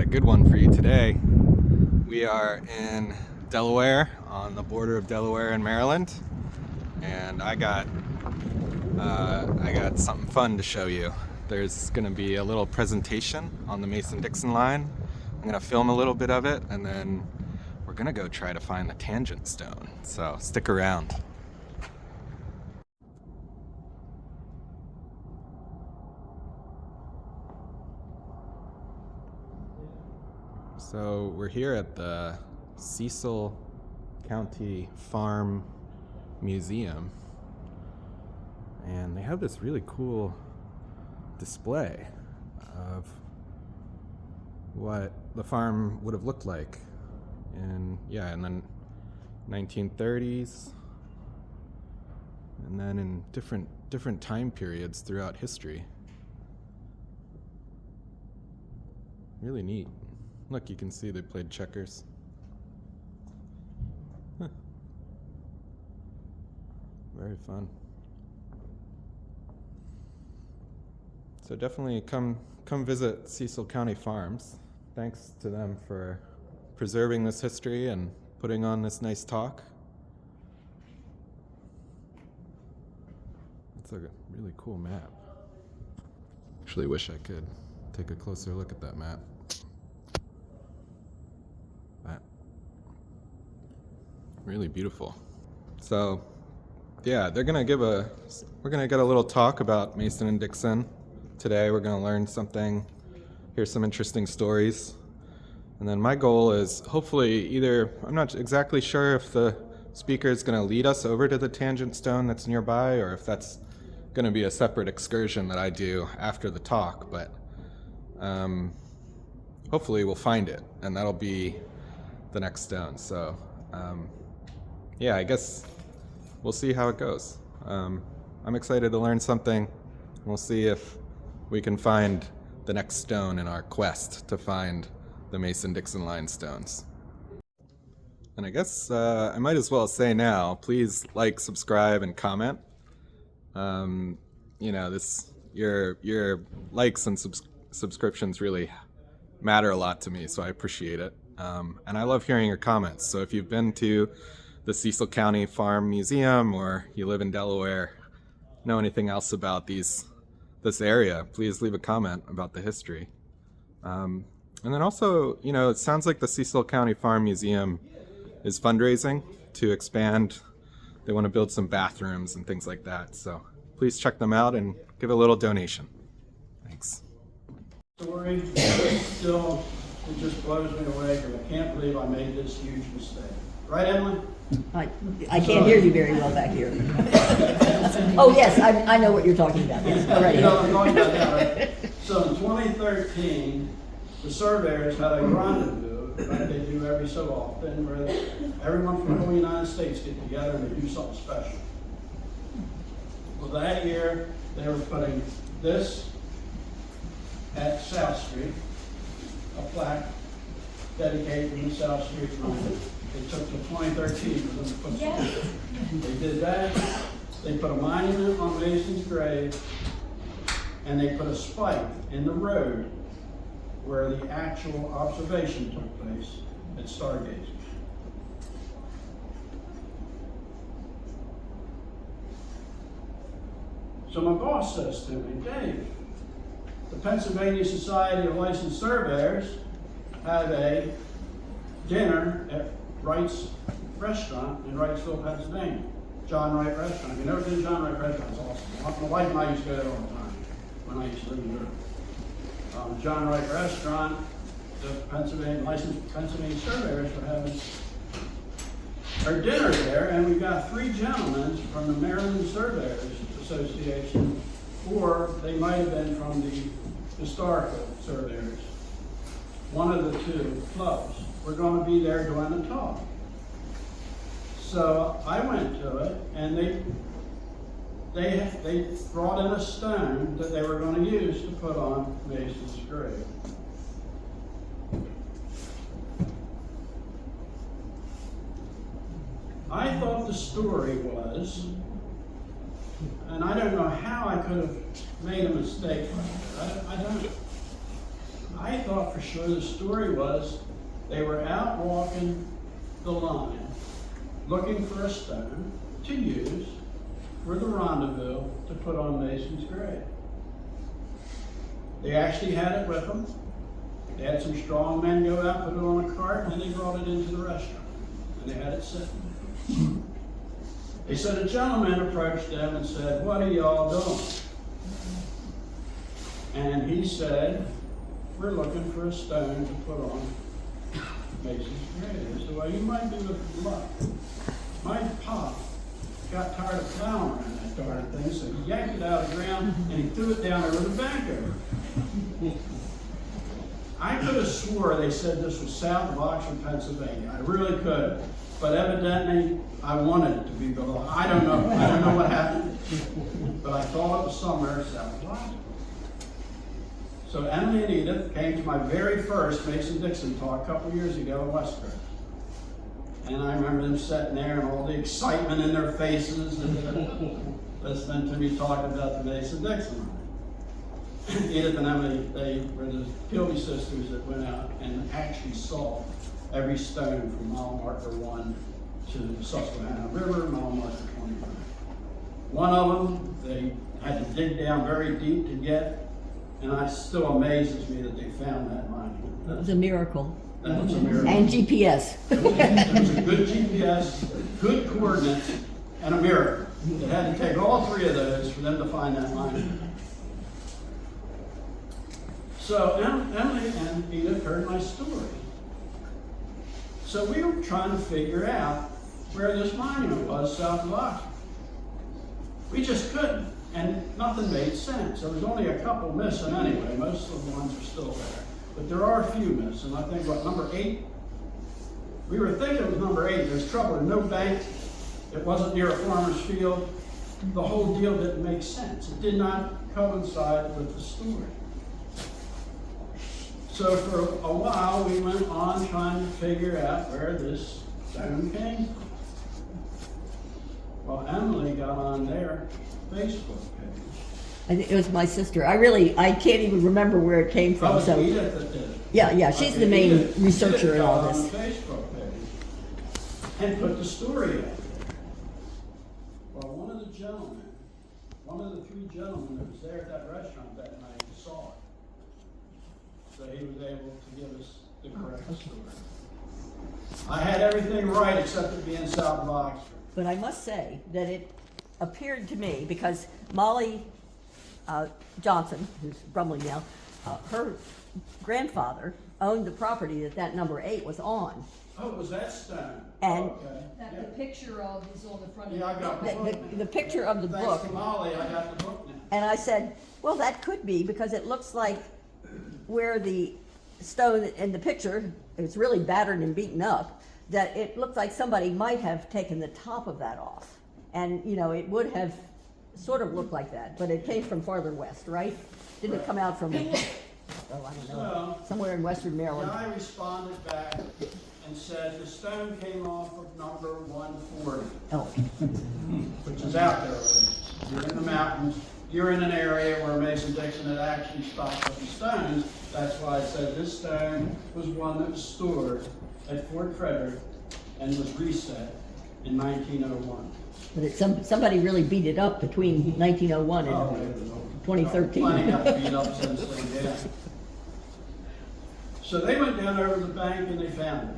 good one for you today. We are in Delaware, on the border of Delaware and Maryland, and I got something fun to show you. There's going to be a little presentation on the Mason-Dixon line. I'm going to film a little bit of it, and then we're going to go try to find the tangent stone. So stick around. So we're here at the Cecil County Farm Museum, and they have this really cool display of what the farm would have looked like in the 1930s, and then in different time periods throughout history. Really neat. Look, you can see they played checkers. Huh. Very fun. So definitely come visit Cecil County Farms. Thanks to them for preserving this history and putting on this nice talk. It's a really cool map. Actually wish I could take a closer look at that map. Really beautiful. So yeah, we're gonna get a little talk about Mason and Dixon today. We're gonna learn something, hear some interesting stories, and then my goal is hopefully I'm not exactly sure if the speaker is gonna lead us over to the tangent stone that's nearby, or if that's gonna be a separate excursion that I do after the talk, but hopefully we'll find it, and that'll be the next stone. So yeah, I guess we'll see how it goes. I'm excited to learn something. We'll see if we can find the next stone in our quest to find the Mason-Dixon line stones. And I guess I might as well say now, please like, subscribe, and comment. Your likes and subscriptions really matter a lot to me, so I appreciate it. And I love hearing your comments. So if you've been to the Cecil County Farm Museum, or you live in Delaware, know anything else about this area, please leave a comment about the history. And then also, it sounds like the Cecil County Farm Museum is fundraising to expand. They want to build some bathrooms and things like that. So please check them out and give a little donation. Thanks. Story, still, it just blows me away because I can't believe I made this huge mistake. Right, Emily? I can't hear you very well back here. Oh, yes, I know what you're talking about. Yes, already. I'm going about that, right? So in 2013, the surveyors had a rendezvous, like they do every so often, where everyone from the whole United States get together and they do something special. Well, that year, they were putting this at South Street, a plaque dedicating the South Street monument. It took till 2013 for them to put it. They did that. They put a monument on Mason's grave, and they put a spike in the road where the actual observation took place at stargazing. So my boss says to me, Dave, the Pennsylvania Society of Licensed Surveyors had a dinner at Wright's Restaurant in Wrightsville, Pennsylvania. John Wright Restaurant. If you never been to John Wright Restaurant, it's awesome. My wife and I used to go there all the time when I used to live in Durham. John Wright Restaurant, the licensed Pennsylvania surveyors were having our dinner there, and we got three gentlemen from the Maryland Surveyors Association, or they might have been from the historical surveyors. One of the two clubs. We're going to be there doing a talk. So I went to it, and they brought in a stone that they were going to use to put on Mason's grave. I thought the story was, and I don't know how I could have made a mistake like that. I don't. I thought for sure the story was they were out walking the line, looking for a stone to use for the rendezvous to put on Mason's grave. They actually had it with them. They had some strong men go out, put it on a cart, and they brought it into the restaurant. And they had it sitting. They said a gentleman approached them and said, "What are y'all doing?" And he said, "We're looking for a stone to put on Mason's grave." They said, "Well, you might be with luck. My pop got tired of plowing around that darn thing, so he yanked it out of the ground and he threw it down over the bank over." I could have swore they said this was south of Oxford, Pennsylvania. I really could. But evidently, I wanted it to be below. I don't know. I don't know what happened. But I thought it was somewhere south of Oxford. So Emily and Edith came to my very first Mason-Dixon talk a couple years ago in Westford. And I remember them sitting there and all the excitement in their faces and listening to me talk about the Mason-Dixon. Edith and Emily, they were the Gilby sisters that went out and actually saw every stone from mile marker 1 to the Susquehanna River, mile marker 29. One of them, they had to dig down very deep to get, and it still amazes me that they found that monument. It was a miracle. That was a miracle. And GPS. It was a good GPS, good coordinates, and a miracle. It had to take all three of those for them to find that monument. So Emily and Edith heard my story. So we were trying to figure out where this monument was south of Oxford. We just couldn't, and nothing made sense. There was only a couple missing anyway. Most of the ones are still there. But there are a few missing. I think, what, number 8? We were thinking it was number 8. There's trouble. There's no bank. It wasn't near a farmer's field. The whole deal didn't make sense. It did not coincide with the story. So for a while, we went on trying to figure out where this stone came from. Well, Emily got on their Facebook page. I think it was my sister. I can't even remember where it came from. Oh, So Edith that did it. yeah, she's the main researcher in all Edith got this. on the Facebook page and put the story out there. Well, one of the 3 gentlemen that was there at that restaurant that night saw it. So he was able to give us the correct story. I had everything right except it being south of Oxford. But I must say that it appeared to me, because Molly Johnson, who's Brumley now, her grandfather owned the property that number 8 was on. Oh, it was that stone? And- Okay. That Yeah. the picture of is on the front of Yeah, I got the book now. The picture of the Thanks book. to Molly, I got the book now. And I said, well, that could be, because it looks like where the stone in the picture, it's really battered and beaten up, that it looked like somebody might have taken the top of that off. And, it would have sort of looked like that, but it came from farther west, right? Didn't it come out from, I don't know, somewhere in western The Maryland? guy responded back and said the stone came off of number 140, Oh, which is out there already. You're in the mountains. You're in an area where Mason-Dixon had actually stopped putting stones. That's why I said this stone was one that was stored at Fort Frederick and was reset in 1901. but somebody really beat it up between 1901 Oh, and it was 2013. Plenty got beat up since then, yeah. So they went down over the bank and they found it.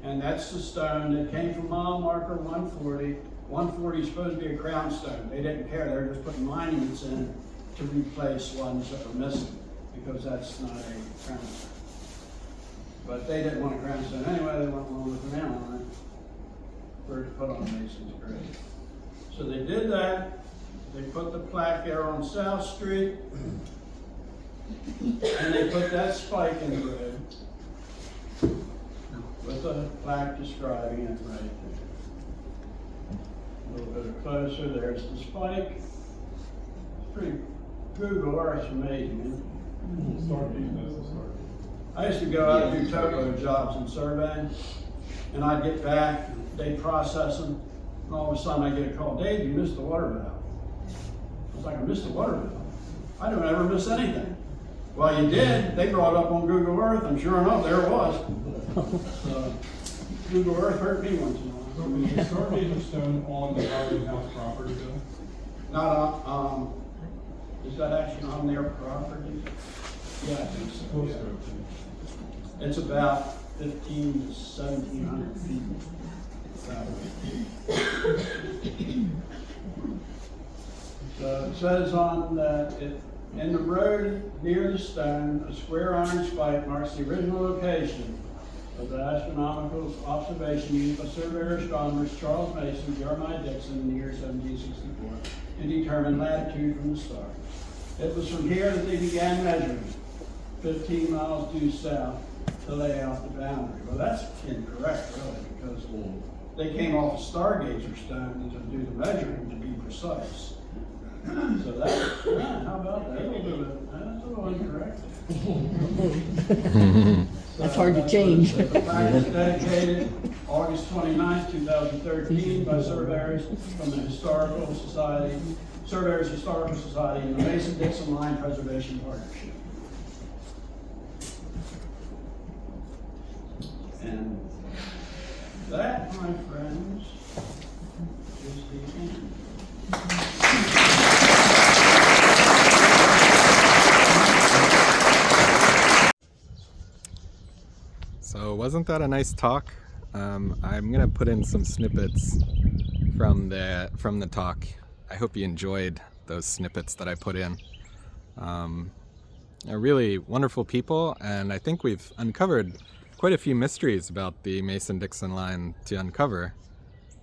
And that's the stone that came from mile marker 140. 140 is supposed to be a crown stone. They didn't care. They were just putting monuments in to replace ones that were missing, because that's not a crown stone. But they didn't want a crown stone anyway. They went along with the crown on it for it to put on Mason's grave. So they did that. They put the plaque there on South Street, and they put that spike in the road with a plaque describing it right there. A little bit closer, there's the spike. It's pretty, Google Earth's amazing. I used to go out and do topo jobs and survey, and I'd get back, they'd process them, and all of a sudden I get a call, "Dave, you missed the water valve." I was like, "I missed the water valve? I don't ever miss anything." Well, you did. They brought it up on Google Earth, and sure enough, there it was. Google Earth hurt me once in a while. Is the historic stone on the Howard House property though? Not is that actually on their property? Yeah, I think so. Yeah. It's about 1,500 to 1,700 feet. So it says on in the road near the stone, a square iron spike marks the original location of the astronomical observation used by surveyor astronomers Charles Mason and Jeremiah Dixon in the year 1764 to determine latitude from the star. It was from here that they began measuring, 15 miles due south, to lay out the boundary. Well, that's incorrect, really, because they came off a stargazer stone to do the measuring to be precise. So that, yeah, how about that? That's a little incorrect. That's hard to change. The plaque is dedicated August 29th, 2013 by surveyors from the Surveyors Historical Society and the Mason-Dixon Line Preservation Partnership. And that, my friends, is the end. So wasn't that a nice talk? I'm gonna put in some snippets from the talk. I hope you enjoyed those snippets that I put in. They're really wonderful people, and I think we've uncovered quite a few mysteries about the Mason-Dixon line to uncover,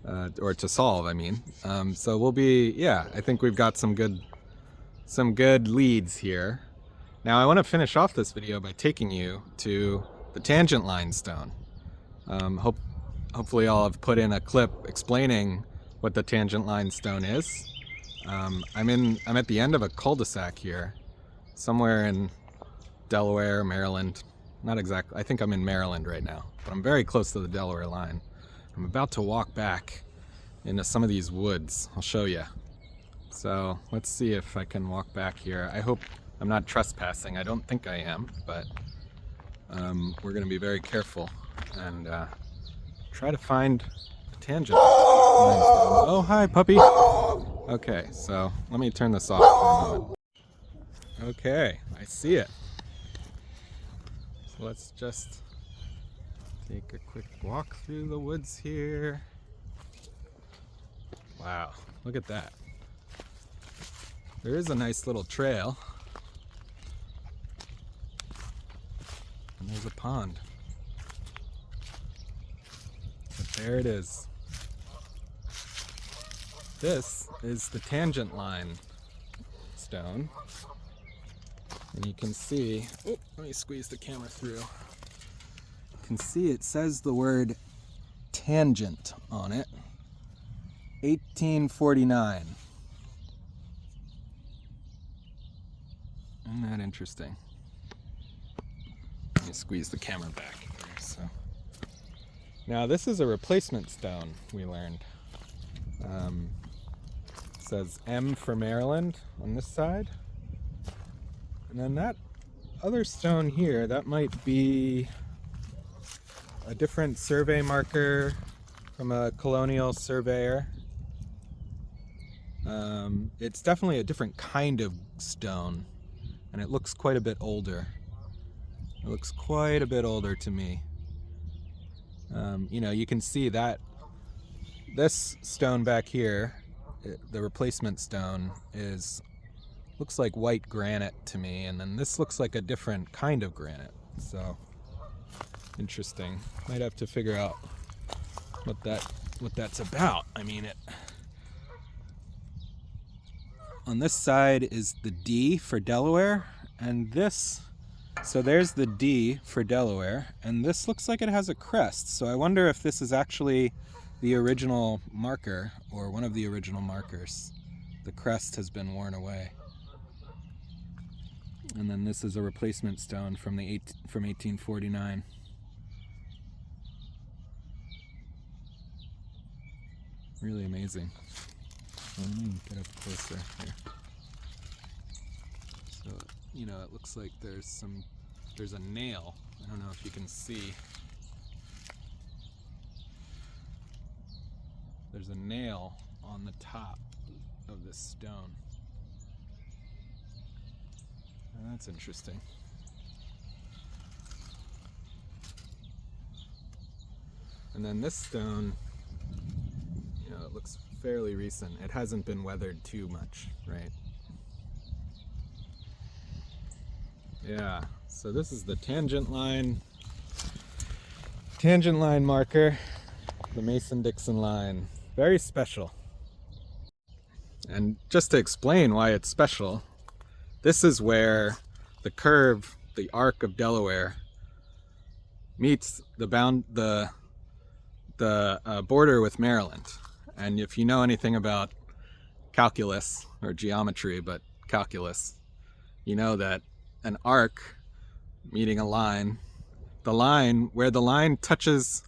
or to solve, I mean. So I think we've got some good leads here. Now I want to finish off this video by taking you to the tangent line stone. Hopefully I'll have put in a clip explaining what the tangent line stone is. I'm at the end of a cul-de-sac here, somewhere in Delaware, Maryland. Not exactly, I think I'm in Maryland right now, but I'm very close to the Delaware line. I'm about to walk back into some of these woods. I'll show you. So let's see if I can walk back here. I hope I'm not trespassing. I don't think I am, but we're going to be very careful and try to find a tangent. Oh, hi, puppy. Okay, so let me turn this off for a moment. Okay, I see it. So let's just take a quick walk through the woods here. Wow, look at that. There is a nice little trail. And there's a pond. But there it is. This is the tangent line stone. And you can see, oh, let me squeeze the camera through. You can see it says the word tangent on it. 1849. Isn't that interesting? Let me squeeze the camera back here. So now this is a replacement stone, we learned. It says M for Maryland on this side. And then that other stone here, that might be a different survey marker from a colonial surveyor. It's definitely a different kind of stone, and it looks quite a bit older. It looks quite a bit older to me. You know, you can see that this stone back here, the replacement stone, looks like white granite to me, and then this looks like a different kind of granite. So interesting. Might have to figure out what that's about. I mean, on this side is the D for Delaware, and so there's the D for Delaware, and this looks like it has a crest. So I wonder if this is actually the original marker, or one of the original markers. The crest has been worn away. And then this is a replacement stone from 1849. Really amazing. Let me get up closer here. So you know, it looks like there's a nail. I don't know if you can see. There's a nail on the top of this stone. That's interesting. And then this stone, you know, it looks fairly recent. It hasn't been weathered too much, right? Yeah, so this is the tangent line marker, the Mason-Dixon line. Very special. And just to explain why it's special, this is where the curve, the arc of Delaware, meets the border with Maryland. And if you know anything about calculus, or geometry, but calculus, you know that an arc meeting a line, where the line touches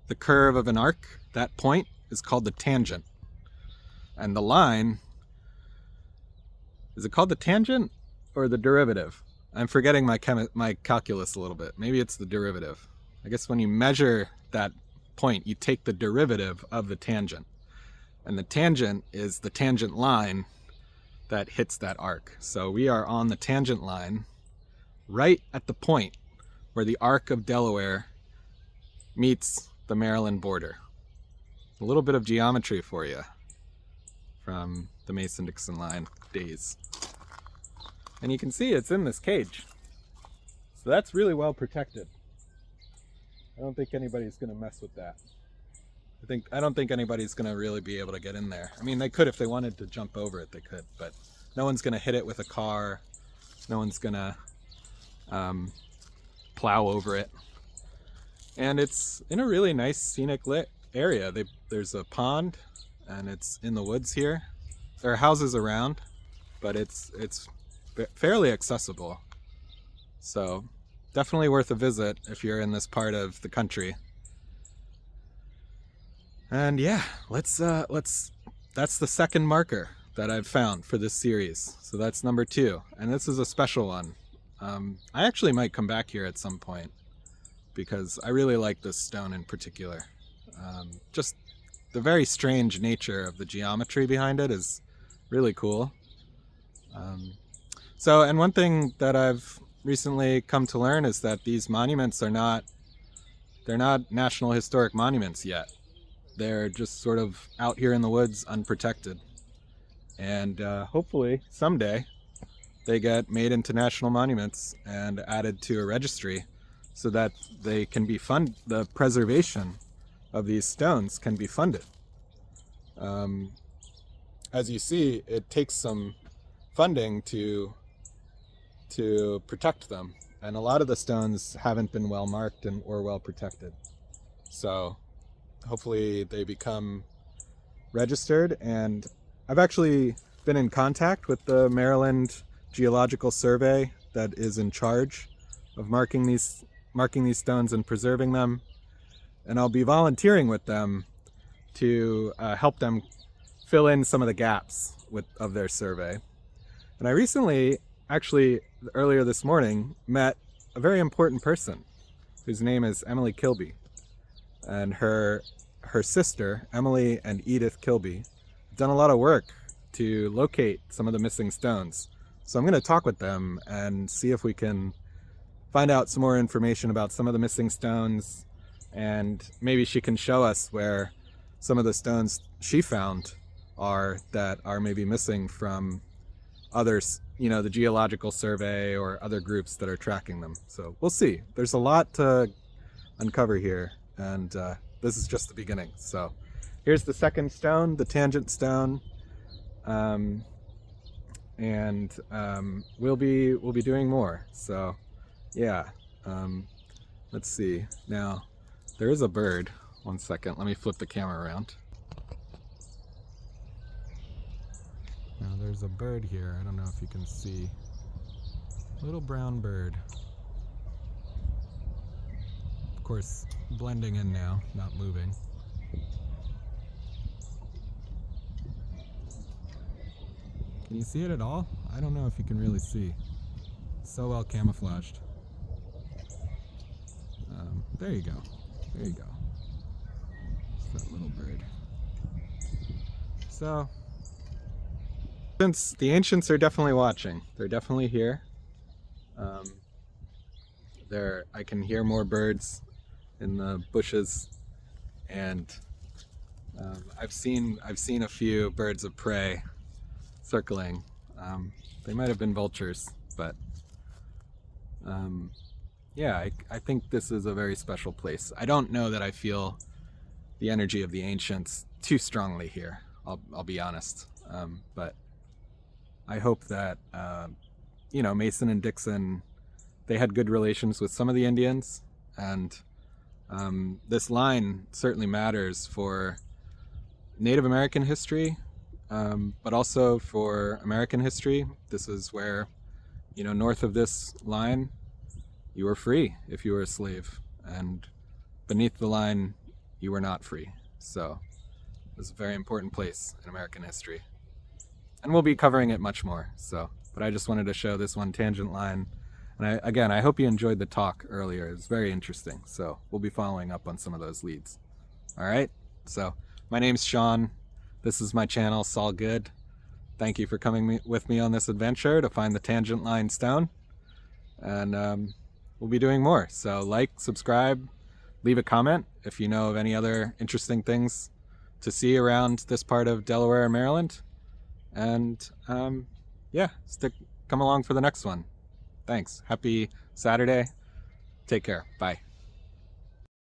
the curve of an arc, that point is called the tangent. And the line, is it called the tangent or the derivative? I'm forgetting my calculus a little bit. Maybe it's the derivative. I guess when you measure that point, you take the derivative of the tangent. And the tangent is the tangent line that hits that arc. So we are on the tangent line right at the point where the arc of Delaware meets the Maryland border. A little bit of geometry for you from the Mason-Dixon line days. And you can see it's in this cage. So that's really well protected. I don't think anybody's going to mess with that. I don't think anybody's going to really be able to get in there. I mean, they could if they wanted to jump over it, they could, but no one's going to hit it with a car. No one's going to plow over it. And it's in a really nice scenic lit area. There's a pond, and it's in the woods here. There are houses around, but it's fairly accessible. So definitely worth a visit if you're in this part of the country. And yeah, that's the second marker that I've found for this series. So that's number 2, and this is a special one. I actually might come back here at some point because I really like this stone in particular. Just the very strange nature of the geometry behind it is really cool. And one thing that I've recently come to learn is that these monuments they're not National Historic Monuments yet. They're just sort of out here in the woods, unprotected. And hopefully someday they get made into national monuments and added to a registry so that they can be the preservation of these stones can be funded. As you see, it takes some funding to protect them, and a lot of the stones haven't been well marked or well protected. So hopefully they become registered, and I've actually been in contact with the Maryland Geological Survey that is in charge of marking these stones and preserving them, and I'll be volunteering with them to help them fill in some of the gaps of their survey. And I recently, actually earlier this morning, met a very important person whose name is Emily Kilby, and her sister, Emily and Edith Kilby, have done a lot of work to locate some of the missing stones. So I'm going to talk with them and see if we can find out some more information about some of the missing stones, and maybe she can show us where some of the stones she found that are maybe missing from others, the Geological Survey or other groups that are tracking them. So we'll see. There's a lot to uncover here, and this is just the beginning. So here's the second stone, the tangent stone, and we'll be doing more. So yeah, let's see. Now there is a bird. One second, let me flip the camera around. Now there's a bird here. I don't know if you can see. Little brown bird. Of course, blending in now, not moving. Can you see it at all? I don't know if you can really see. So well camouflaged. There you go. There you go. It's that little bird. So, since the ancients are definitely watching, they're definitely here. I can hear more birds in the bushes, and I've seen a few birds of prey circling. They might have been vultures, but yeah, I think this is a very special place. I don't know that I feel the energy of the ancients too strongly here. I'll be honest, but I hope that Mason and Dixon, they had good relations with some of the Indians, and this line certainly matters for Native American history, but also for American history. This is where, north of this line, you were free if you were a slave, and beneath the line, you were not free. So it was a very important place in American history. And we'll be covering it much more, but I just wanted to show this one tangent line. And I hope you enjoyed the talk earlier. It was very interesting. So we'll be following up on some of those leads. All right. So my name's Sean. This is my channel, Saul Good. Thank you for coming with me on this adventure to find the tangent line stone. And we'll be doing more. So like, subscribe, leave a comment if you know of any other interesting things to see around this part of Delaware and Maryland. And yeah, come along for the next one. Thanks. Happy Saturday. Take care. Bye.